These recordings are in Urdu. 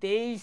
23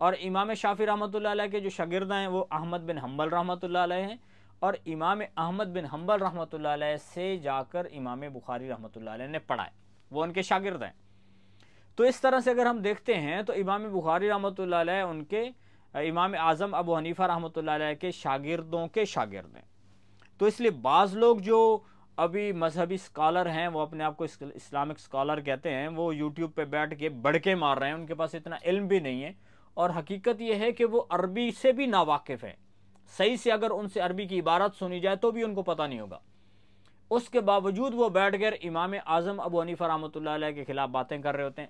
اور امام شافعی رحمۃ اللہ علیہ کے جو شاگرد ہیں وہ احمد بن حنبل رحمۃ اللہ علیہ ہیں، اور امام احمد بن حنبل رحمۃ اللہ علیہ سے جا کر امام بخاری رحمۃ اللہ علیہ نے پڑھا ہے، وہ ان کے شاگرد ہیں۔ تو اس طرح سے اگر ہم دیکھتے ہیں تو امام بخاری رحمۃ اللہ علیہ ان کے امام اعظم ابو حنیفہ رحمۃ اللہ علیہ کے شاگردوں کے شاگرد ہیں۔ تو اس لیے بعض لوگ جو ابھی مذہبی اسکالر ہیں، وہ اپنے آپ کو اسلامک اسکالر کہتے ہیں، وہ یوٹیوب پہ بیٹھ کے بڑکے مار رہے ہیں، ان کے پاس اتنا علم بھی نہیں ہے، اور حقیقت یہ ہے کہ وہ عربی سے بھی ناواقف ہیں۔ صحیح سے اگر ان سے عربی کی عبارت سنی جائے تو بھی ان کو پتہ نہیں ہوگا، اس کے باوجود وہ بیٹھ کر امام اعظم ابو حنیفہ رحمۃ اللہ علیہ کے خلاف باتیں کر رہے ہوتے ہیں۔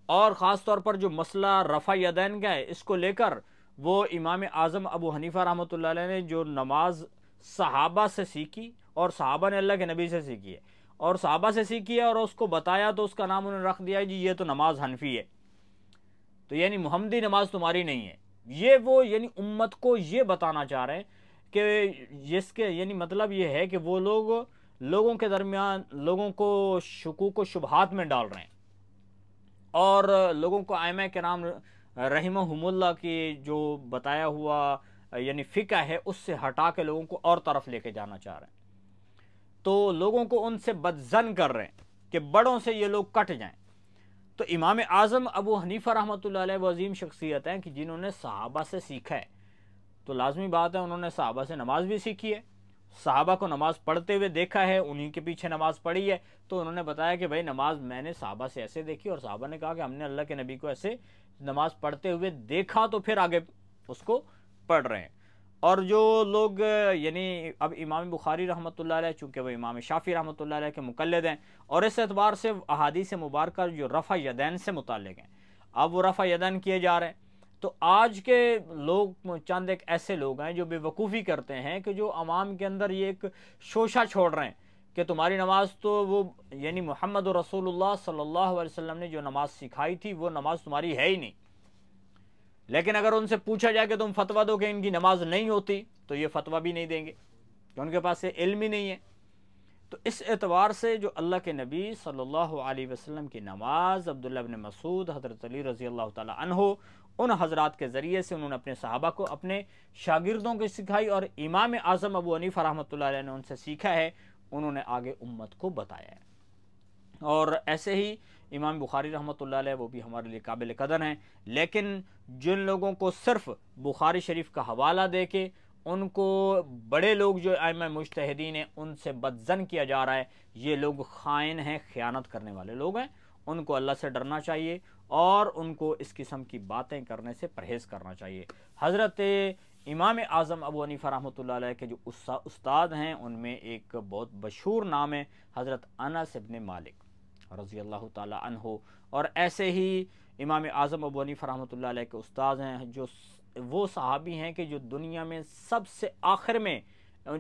اور خاص طور پر جو مسئلہ رفع یدین کا ہے، اس کو لے کر وہ امام اعظم ابو حنیفہ رحمۃ اللہ علیہ نے جو نماز صحابہ سے سیکھی، اور صحابہ نے اللہ کے نبی سے سیکھی ہے، اور صحابہ سے سیکھی ہے اور اس کو بتایا، تو اس کا نام انہوں نے رکھ دیا جی یہ تو نماز حنفی ہے، تو یعنی محمدی نماز تمہاری نہیں ہے۔ یہ وہ یعنی امت کو یہ بتانا چاہ رہے ہیں کہ جس کے یعنی مطلب یہ ہے کہ وہ لوگوں کے درمیان لوگوں کو شکوک و شبہات میں ڈال رہے ہیں، اور لوگوں کو ائمہ کرام رحمہم اللہ کی جو بتایا ہوا یعنی فقہ ہے اس سے ہٹا کے لوگوں کو اور طرف لے کے جانا چاہ رہے ہیں، تو لوگوں کو ان سے بدظن کر رہے ہیں کہ بڑوں سے یہ لوگ کٹ جائیں۔ تو امام اعظم ابو حنیفہ رحمۃ اللہ علیہ وہ عظیم شخصیت ہیں کہ جنہوں نے صحابہ سے سیکھا ہے، تو لازمی بات ہے انہوں نے صحابہ سے نماز بھی سیکھی ہے، صحابہ کو نماز پڑھتے ہوئے دیکھا ہے، انہی کے پیچھے نماز پڑھی ہے، تو انہوں نے بتایا کہ بھائی نماز میں نے صحابہ سے ایسے دیکھی، اور صحابہ نے کہا کہ ہم نے اللہ کے نبی کو ایسے نماز پڑھتے ہوئے دیکھا، تو پھر آگے اس کو پڑھ رہے ہیں۔ اور جو لوگ یعنی اب امام بخاری رحمۃ اللہ علیہ چونکہ وہ امام شافعی رحمۃ اللہ علیہ کے مقلد ہیں، اور اس اعتبار سے احادیث مبارکہ جو رفع یدین سے متعلق ہیں، اب وہ رفع یدین کیے جا رہے ہیں۔ تو آج کے لوگ چند ایک ایسے لوگ ہیں جو بے وقوفی کرتے ہیں کہ جو عوام کے اندر یہ ایک شوشہ چھوڑ رہے ہیں کہ تمہاری نماز تو وہ یعنی محمد رسول اللہ صلی اللہ علیہ وسلم نے جو نماز سکھائی تھی وہ نماز تمہاری ہے ہی نہیں۔ لیکن اگر ان سے پوچھا جائے کہ تم فتویٰ دو کہ ان کی نماز نہیں ہوتی، تو یہ فتویٰ بھی نہیں دیں گے کہ ان کے پاس یہ علم ہی نہیں ہے۔ تو اس اعتبار سے جو اللہ کے نبی صلی اللہ علیہ وسلم کی نماز عبداللہ بن مسعود، حضرت علی رضی اللہ تعالی عنہ، ان حضرات کے ذریعے سے انہوں نے اپنے صحابہ کو اپنے شاگردوں کو سکھائی، اور امام اعظم ابو حنیفہ رحمۃ اللہ علیہ نے ان سے سیکھا ہے، انہوں نے آگے امت کو بتایا ہے۔ اور ایسے ہی امام بخاری رحمۃ اللہ علیہ وہ بھی ہمارے لیے قابل قدر ہیں، لیکن جن لوگوں کو صرف بخاری شریف کا حوالہ دے کے ان کو بڑے لوگ جو ائمہ مجتہدین ہیں ان سے بدظن کیا جا رہا ہے، یہ لوگ خائن ہیں، خیانت کرنے والے لوگ ہیں، ان کو اللہ سے ڈرنا چاہیے اور ان کو اس قسم کی باتیں کرنے سے پرہیز کرنا چاہیے۔ حضرت امام اعظم ابو حنیفہ رحمۃ اللہ علیہ کے جو استاد ہیں ان میں ایک بہت مشہور نام ہے حضرت انس بن مالک رضی اللہ تعالی عنہ، اور ایسے ہی امام اعظم ابو حنیفہ رحمۃ اللہ علیہ کے استاد ہیں جو وہ صحابی ہیں کہ جو دنیا میں سب سے آخر میں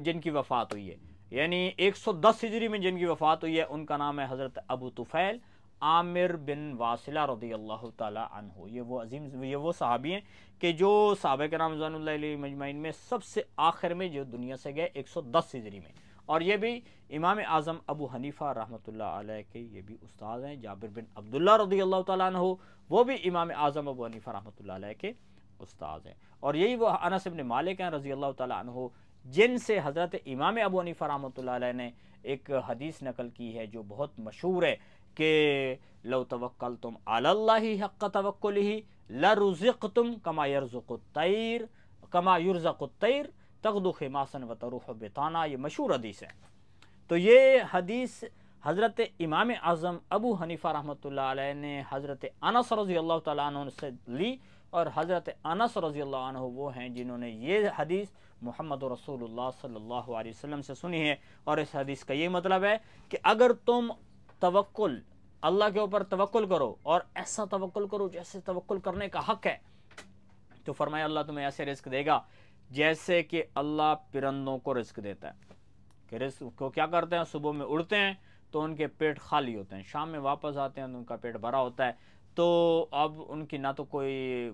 جن کی وفات ہوئی ہے، یعنی 110 ہجری میں جن کی وفات ہوئی ہے، ان کا نام ہے حضرت ابو طفیل عامر بن واصلہ رضی اللہ تعالی عنہ۔ یہ وہ صحابی ہیں کہ جو صحابہ کرام رضوان اللہ علیہ مجمعین میں سب سے آخر میں جو دنیا سے گئے 110 ہجری میں، اور یہ بھی امام اعظم ابو حنیفہ رحمۃ اللہ علیہ کے یہ بھی استاد ہیں۔ جابر بن عبداللہ رضی اللہ تعالیٰ عنہ وہ بھی امام اعظم ابو حنیفہ رحمۃ اللہ علیہ کے استاد ہیں، اور یہی وہ انس بن مالک ہیں رضی اللہ تعالیٰ عنہ جن سے حضرت امام ابو حنیفہ رحمۃ اللہ علیہ نے ایک حدیث نقل کی ہے جو بہت مشہور ہے کہ لو توکلتم علی اللہ حق توکلہ لرزقتم کما یرزق الطیر تغدو خماسا وتروح بطانا۔ یہ مشہور حدیث ہے۔ تو یہ حدیث حضرت امام اعظم ابو حنیفہ رحمۃ اللہ علیہ نے حضرت انس رضی اللہ تعالیٰ عنہ سے لی، اور حضرت انس رضی اللہ عنہ وہ ہیں جنہوں نے یہ حدیث محمد رسول اللہ صلی اللہ علیہ وسلم سے سنی ہے، اور اس حدیث کا یہ مطلب ہے کہ اگر تم توکل اللہ کے اوپر توکل کرو، اور ایسا توکل کرو جیسے توکل کرنے کا حق ہے، تو فرمایا اللہ تمہیں ایسے رزق دے گا جیسے کہ اللہ پرندوں کو رزق دیتا ہے، کہ رزق کو کیا کرتے ہیں، صبح میں اڑتے ہیں تو ان کے پیٹ خالی ہوتے ہیں، شام میں واپس آتے ہیں تو ان کا پیٹ بھرا ہوتا ہے، تو اب ان کی نہ تو کوئی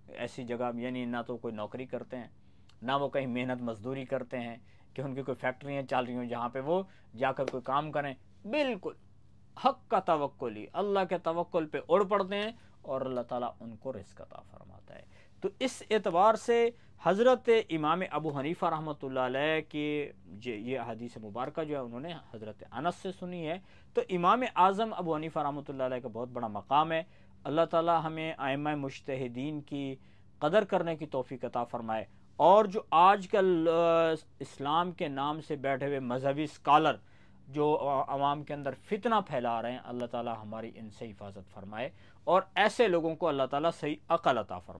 ایسی جگہ یعنی نہ تو کوئی نوکری کرتے ہیں، نہ وہ کہیں محنت مزدوری کرتے ہیں کہ ان کی کوئی فیکٹریاں چل رہی ہوں جہاں پہ وہ جا کر کوئی کام کریں، بالکل حق کا توکل ہی اللہ کے توکل پہ اڑ پڑتے ہیں اور اللہ تعالیٰ ان کو رزق عطا فرماتا ہے۔ تو اس اعتبار سے حضرت امام ابو حنیفہ رحمۃ اللہ علیہ کی یہ حدیث مبارکہ جو ہے انہوں نے حضرت انس سے سنی ہے۔ تو امام اعظم ابو حنیفہ رحمۃ اللہ علیہ کا بہت بڑا مقام ہے۔ اللہ تعالیٰ ہمیں ائمہ مجتہدین کی قدر کرنے کی توفیق عطا فرمائے، اور جو آج کل اسلام کے نام سے بیٹھے ہوئے مذہبی اسکالر جو عوام کے اندر فتنہ پھیلا رہے ہیں، اللہ تعالیٰ ہماری ان سے حفاظت فرمائے، اور ایسے لوگوں کو اللہ تعالیٰ صحیح عقل عطا فرمائے۔